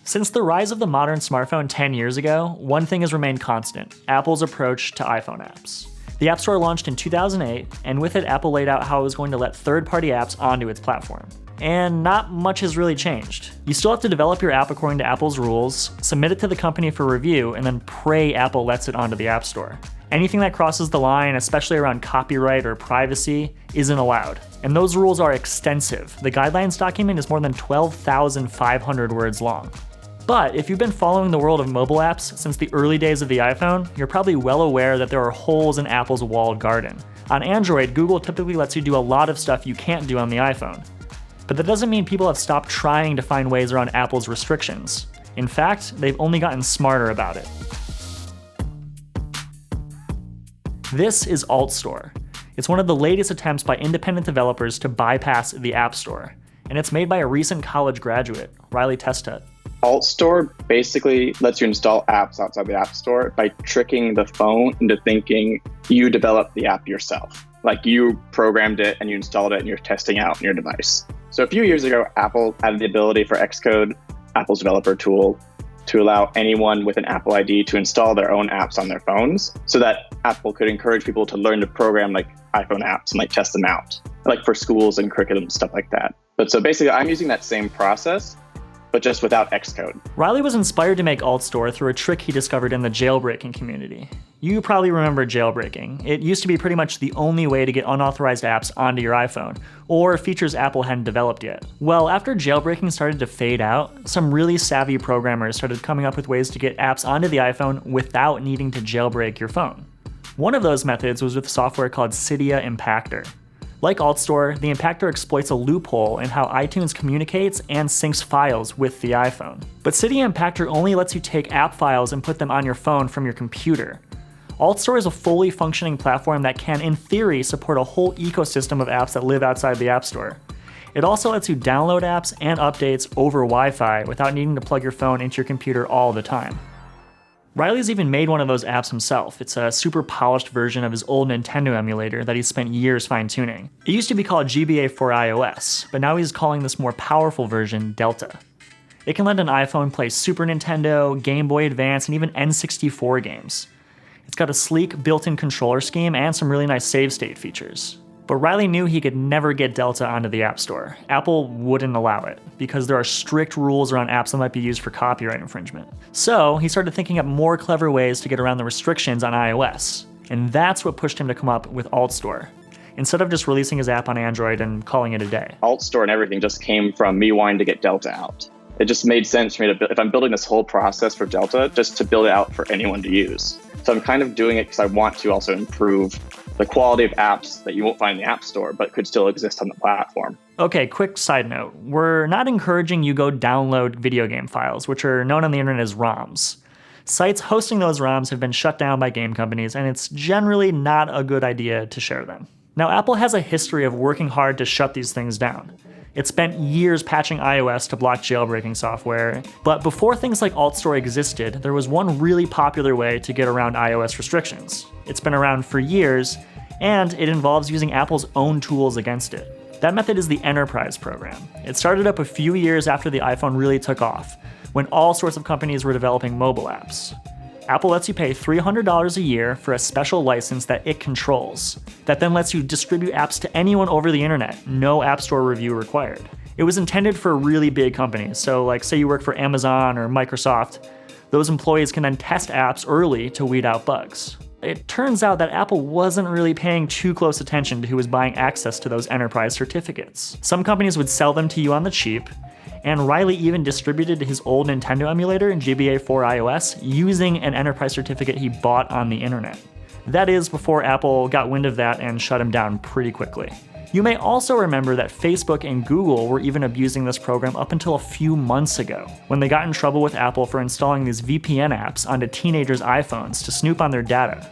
Since the rise of the modern smartphone 10 years ago, one thing has remained constant: Apple's approach to iPhone apps. The App Store launched in 2008, and with it, Apple laid out how it was going to let third-party apps onto its platform. And not much has really changed. You still have to develop your app according to Apple's rules, submit it to the company for review, and then pray Apple lets it onto the App Store. Anything that crosses the line, especially around copyright or privacy, isn't allowed. And those rules are extensive. The guidelines document is more than 12,500 words long. But if you've been following the world of mobile apps since the early days of the iPhone, you're probably well aware that there are holes in Apple's walled garden. On Android, Google typically lets you do a lot of stuff you can't do on the iPhone. But that doesn't mean people have stopped trying to find ways around Apple's restrictions. In fact, they've only gotten smarter about it. This is AltStore. It's one of the latest attempts by independent developers to bypass the App Store, and it's made by a recent college graduate, Riley Testut. AltStore basically lets you install apps outside the App Store by tricking the phone into thinking you developed the app yourself. Like you programmed it and you installed it and you're testing out on your device. So a few years ago, Apple added the ability for Xcode, Apple's developer tool, to allow anyone with an Apple ID to install their own apps on their phones so that Apple could encourage people to learn to program like iPhone apps and like test them out, like for schools and curriculum, stuff like that. But so basically I'm using that same process, but just without Xcode. Riley was inspired to make AltStore through a trick he discovered in the jailbreaking community. You probably remember jailbreaking. It used to be pretty much the only way to get unauthorized apps onto your iPhone, or features Apple hadn't developed yet. Well, after jailbreaking started to fade out, some really savvy programmers started coming up with ways to get apps onto the iPhone without needing to jailbreak your phone. One of those methods was with software called Cydia Impactor. Like AltStore, the Impactor exploits a loophole in how iTunes communicates and syncs files with the iPhone. But Cydia Impactor only lets you take app files and put them on your phone from your computer. AltStore is a fully functioning platform that can, in theory, support a whole ecosystem of apps that live outside the App Store. It also lets you download apps and updates over Wi-Fi without needing to plug your phone into your computer all the time. Riley's even made one of those apps himself. It's a super polished version of his old Nintendo emulator that he spent years fine-tuning. It used to be called GBA for iOS, but now he's calling this more powerful version Delta. It can let an iPhone play Super Nintendo, Game Boy Advance, and even N64 games. It's got a sleek built-in controller scheme and some really nice save state features. But Riley knew he could never get Delta onto the App Store. Apple wouldn't allow it, because there are strict rules around apps that might be used for copyright infringement. So he started thinking up more clever ways to get around the restrictions on iOS. And that's what pushed him to come up with AltStore, instead of just releasing his app on Android and calling it a day. AltStore and everything just came from me wanting to get Delta out. It just made sense for me to, if I'm building this whole process for Delta, just to build it out for anyone to use. So I'm kind of doing it because I want to also improve the quality of apps that you won't find in the App Store, but could still exist on the platform. Okay, quick side note. We're not encouraging you go download video game files, which are known on the internet as ROMs. Sites hosting those ROMs have been shut down by game companies, and it's generally not a good idea to share them. Now, Apple has a history of working hard to shut these things down. It spent years patching iOS to block jailbreaking software, but before things like AltStore existed, there was one really popular way to get around iOS restrictions. It's been around for years, and it involves using Apple's own tools against it. That method is the Enterprise program. It started up a few years after the iPhone really took off, when all sorts of companies were developing mobile apps. Apple lets you pay $300 a year for a special license that it controls, that then lets you distribute apps to anyone over the internet, no App Store review required. It was intended for really big companies, so like say you work for Amazon or Microsoft, those employees can then test apps early to weed out bugs. It turns out that Apple wasn't really paying too close attention to who was buying access to those enterprise certificates. Some companies would sell them to you on the cheap, and Riley even distributed his old Nintendo emulator in GBA for iOS using an enterprise certificate he bought on the internet. That is before Apple got wind of that and shut him down pretty quickly. You may also remember that Facebook and Google were even abusing this program up until a few months ago, when they got in trouble with Apple for installing these VPN apps onto teenagers' iPhones to snoop on their data,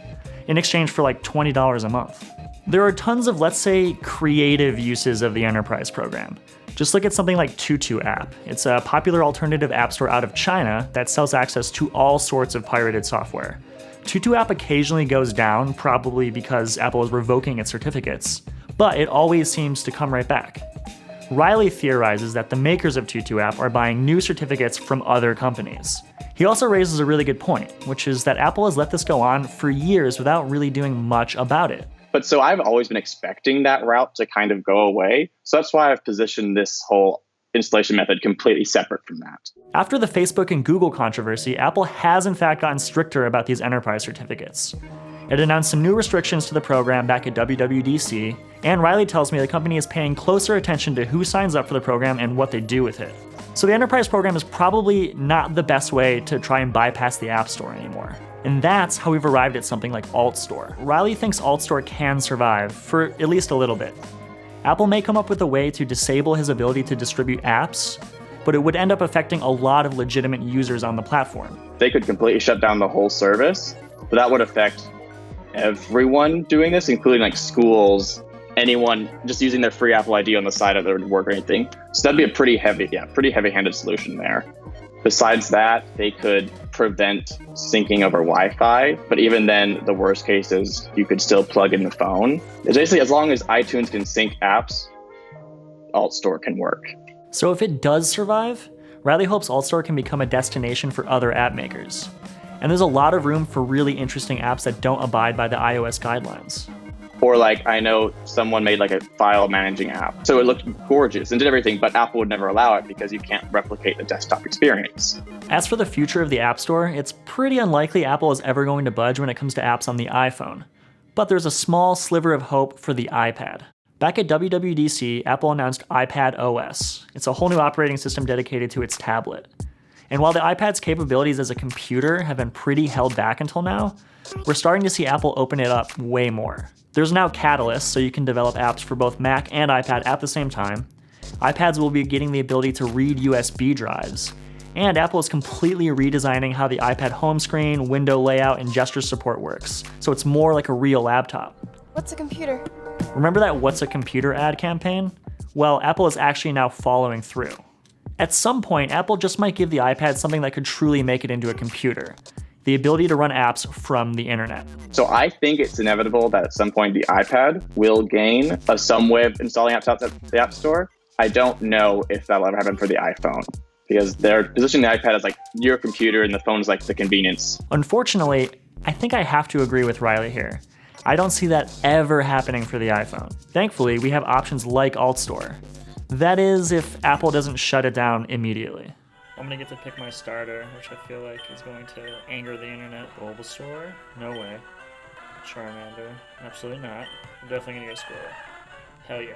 in exchange for like $20 a month. There are tons of, let's say, creative uses of the Enterprise program. Just look at something like Tutu app. It's a popular alternative app store out of China that sells access to all sorts of pirated software. Tutu app occasionally goes down, probably because Apple is revoking its certificates, but it always seems to come right back. Riley theorizes that the makers of Tutu app are buying new certificates from other companies. He also raises a really good point, which is that Apple has let this go on for years without really doing much about it. But so I've always been expecting that route to kind of go away. So that's why I've positioned this whole installation method completely separate from that. After the Facebook and Google controversy, Apple has in fact gotten stricter about these enterprise certificates. It announced some new restrictions to the program back at WWDC, and Riley tells me the company is paying closer attention to who signs up for the program and what they do with it. So the enterprise program is probably not the best way to try and bypass the App Store anymore. And that's how we've arrived at something like AltStore. Riley thinks AltStore can survive, for at least a little bit. Apple may come up with a way to disable his ability to distribute apps, but it would end up affecting a lot of legitimate users on the platform. They could completely shut down the whole service, but that would affect everyone doing this, including like schools, anyone just using their free Apple ID on the side of their work or anything. So that'd be a pretty heavy-handed solution there. Besides that, they could prevent syncing over Wi-Fi, but even then, the worst case is you could still plug in the phone. It's basically, as long as iTunes can sync apps, AltStore can work. So if it does survive, Riley hopes AltStore can become a destination for other app makers. And there's a lot of room for really interesting apps that don't abide by the iOS guidelines. Or like, I know someone made like a file managing app. So it looked gorgeous and did everything, but Apple would never allow it because you can't replicate the desktop experience. As for the future of the App Store, it's pretty unlikely Apple is ever going to budge when it comes to apps on the iPhone. But there's a small sliver of hope for the iPad. Back at WWDC, Apple announced iPad OS. It's a whole new operating system dedicated to its tablet. And while the iPad's capabilities as a computer have been pretty held back until now, we're starting to see Apple open it up way more. There's now Catalyst, so you can develop apps for both Mac and iPad at the same time. iPads will be getting the ability to read USB drives. And Apple is completely redesigning how the iPad home screen, window layout, and gesture support works, so it's more like a real laptop. What's a computer? Remember that What's a Computer ad campaign? Well, Apple is actually now following through. At some point, Apple just might give the iPad something that could truly make it into a computer. The ability to run apps from the internet. So I think it's inevitable that at some point the iPad will gain some way of installing apps outside the App Store. I don't know if that'll ever happen for the iPhone, because they're positioning the iPad as like your computer and the phone's like the convenience. Unfortunately, I think I have to agree with Riley here. I don't see that ever happening for the iPhone. Thankfully, we have options like AltStore. That is, if Apple doesn't shut it down immediately. I'm gonna get to pick my starter, which I feel like is going to anger the internet. Bulbasaur? No way. Charmander? Absolutely not. I'm definitely gonna get Squirtle. Hell yeah.